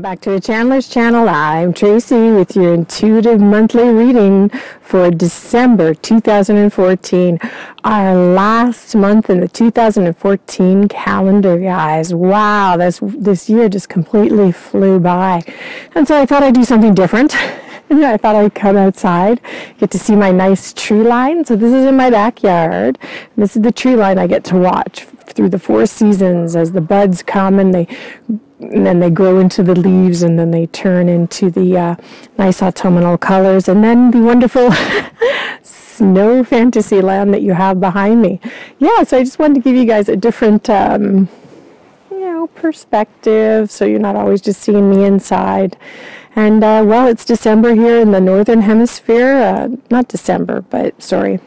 back to the Chandler's Channel. I'm Tracy with your intuitive monthly reading for December 2014. Our last month in the 2014 calendar, guys. Wow, this year just completely flew by. And so I thought I'd do something different. I thought I'd come outside, get to see my nice tree line. So this is in my backyard. This is the tree line I get to watch through the 4 seasons as the buds come and then they grow into the leaves, and then they turn into the nice autumnal colors, and then the wonderful snow fantasy land that you have behind me. Yeah, so I just wanted to give you guys a different, perspective, so you're not always just seeing me inside. And, well, it's December here in the Northern Hemisphere. Not December, but, sorry,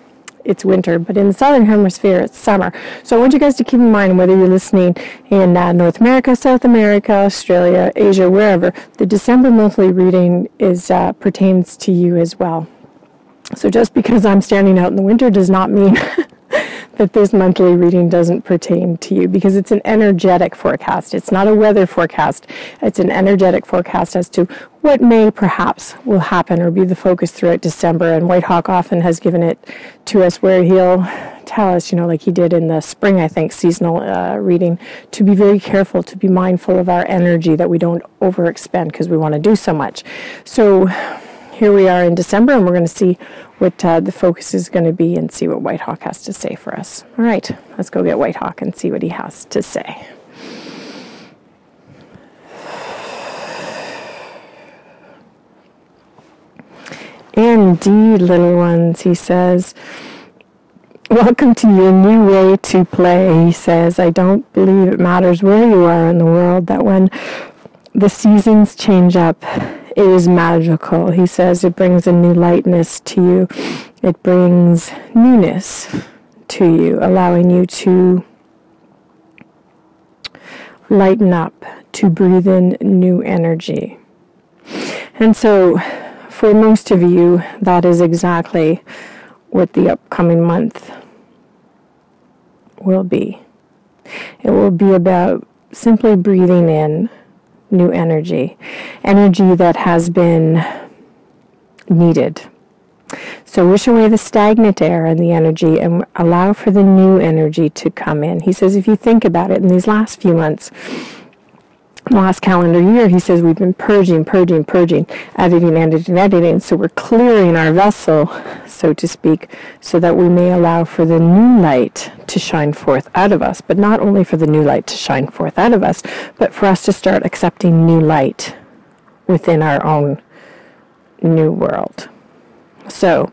it's winter. But in the Southern Hemisphere, it's summer. So I want you guys to keep in mind, whether you're listening in North America, South America, Australia, Asia, wherever, the December monthly reading pertains to you as well. So just because I'm standing out in the winter does not mean that this monthly reading doesn't pertain to you, because it's an energetic forecast. It's not a weather forecast. It's an energetic forecast as to what may perhaps will happen or be the focus throughout December. And Whitehawk often has given it to us where he'll tell us, like he did in the spring, I think, seasonal reading, to be very careful, to be mindful of our energy, that we don't overexpend because we want to do so much. So here we are in December, and we're going to see what the focus is going to be and see what Whitehawk has to say for us. All right, let's go get Whitehawk and see what he has to say. Indeed, little ones, he says, welcome to your new way to play. He says, I don't believe it matters where you are in the world, that when the seasons change up, it is magical. He says it brings a new lightness to you. It brings newness to you, allowing you to lighten up, to breathe in new energy. And so for most of you, that is exactly what the upcoming month will be. It will be about simply breathing in new energy that has been needed. So wish away the stagnant air and the energy and allow for the new energy to come in. He says, if you think about it, in these last few months, last calendar year, he says we've been purging, editing. So we're clearing our vessel, so to speak, so that we may allow for the new light to shine forth out of us. But not only for the new light to shine forth out of us, but for us to start accepting new light within our own new world. So,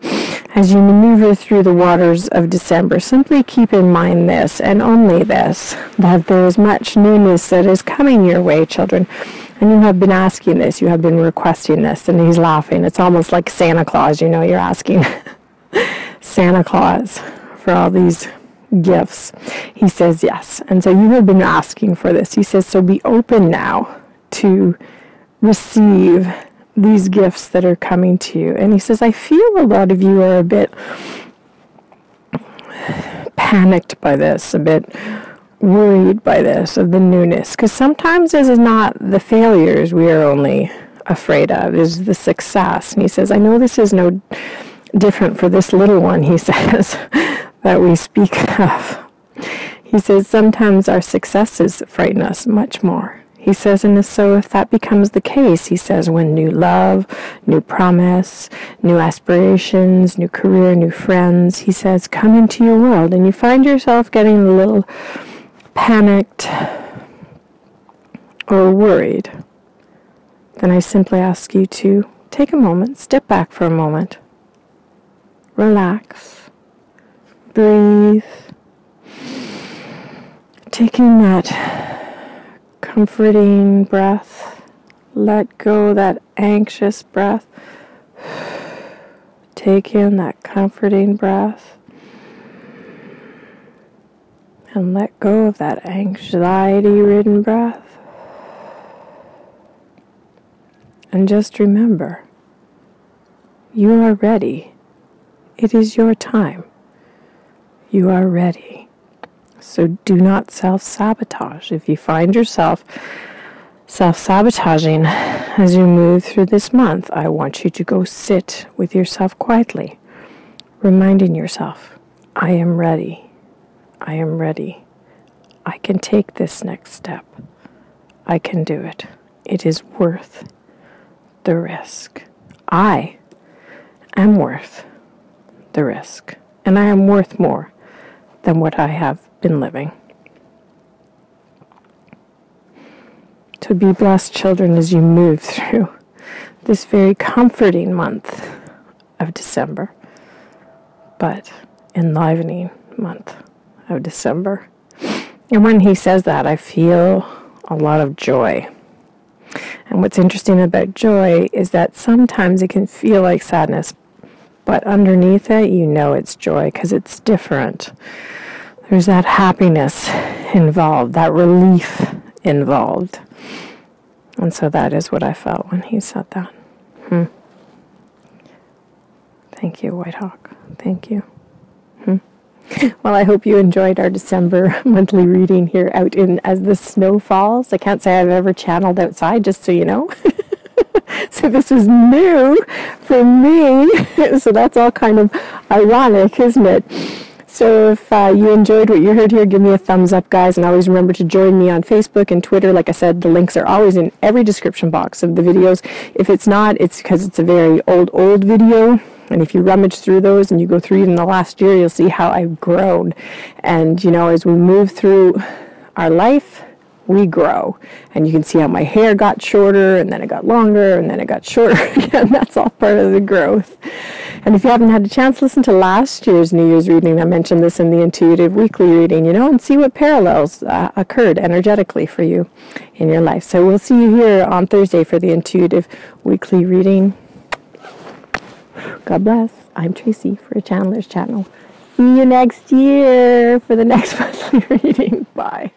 as you maneuver through the waters of December, simply keep in mind this, and only this, that there is much newness that is coming your way, children. And you have been asking this, you have been requesting this, and he's laughing. It's almost like Santa Claus, you're asking Santa Claus for all these gifts. He says yes. And so you have been asking for this. He says, so be open now to receive these gifts that are coming to you. And he says, I feel a lot of you are a bit panicked by this, a bit worried by this, of the newness. Because sometimes it is not the failures we are only afraid of, is the success. And he says, I know this is no different for this little one, he says, that we speak of. He says, sometimes our successes frighten us much more. He says, and so if that becomes the case, he says, when new love, new promise, new aspirations, new career, new friends, he says, come into your world, and you find yourself getting a little panicked or worried, then I simply ask you to take a moment, step back for a moment, relax, breathe, taking that comforting breath, let go that anxious breath, take in that comforting breath, and let go of that anxiety-ridden breath. And just remember, you are ready. It is your time. You are ready. So do not self-sabotage. If you find yourself self-sabotaging as you move through this month, I want you to go sit with yourself quietly, reminding yourself, I am ready. I am ready. I can take this next step. I can do it. It is worth the risk. I am worth the risk. And I am worth more than what I have been living. To be blessed, children, as you move through this very comforting month of December, but enlivening month of December. And when he says that, I feel a lot of joy. And what's interesting about joy is that sometimes it can feel like sadness, but underneath it, you know it's joy because it's different. There's that happiness involved, that relief involved. And so that is what I felt when he said that. Thank you, Whitehawk. Thank you. Well, I hope you enjoyed our December monthly reading here out in as the snow falls. I can't say I've ever channeled outside, just so you know. So this is new for me. So that's all kind of ironic, isn't it? So if you enjoyed what you heard here, give me a thumbs up, guys. And always remember to join me on Facebook and Twitter. Like I said, the links are always in every description box of the videos. If it's not, it's because it's a very old video. And if you rummage through those and you go through even the last year, you'll see how I've grown. And, you know, as we move through our life, we grow. And you can see how my hair got shorter, and then it got longer, and then it got shorter again. That's all part of the growth. And if you haven't had a chance, listen to last year's New Year's reading. I mentioned this in the intuitive weekly reading, you know, and see what parallels occurred energetically for you in your life. So we'll see you here on Thursday for the intuitive weekly reading. God bless. I'm Tracy for a Channeler's Channel. See you next year for the next monthly reading. Bye.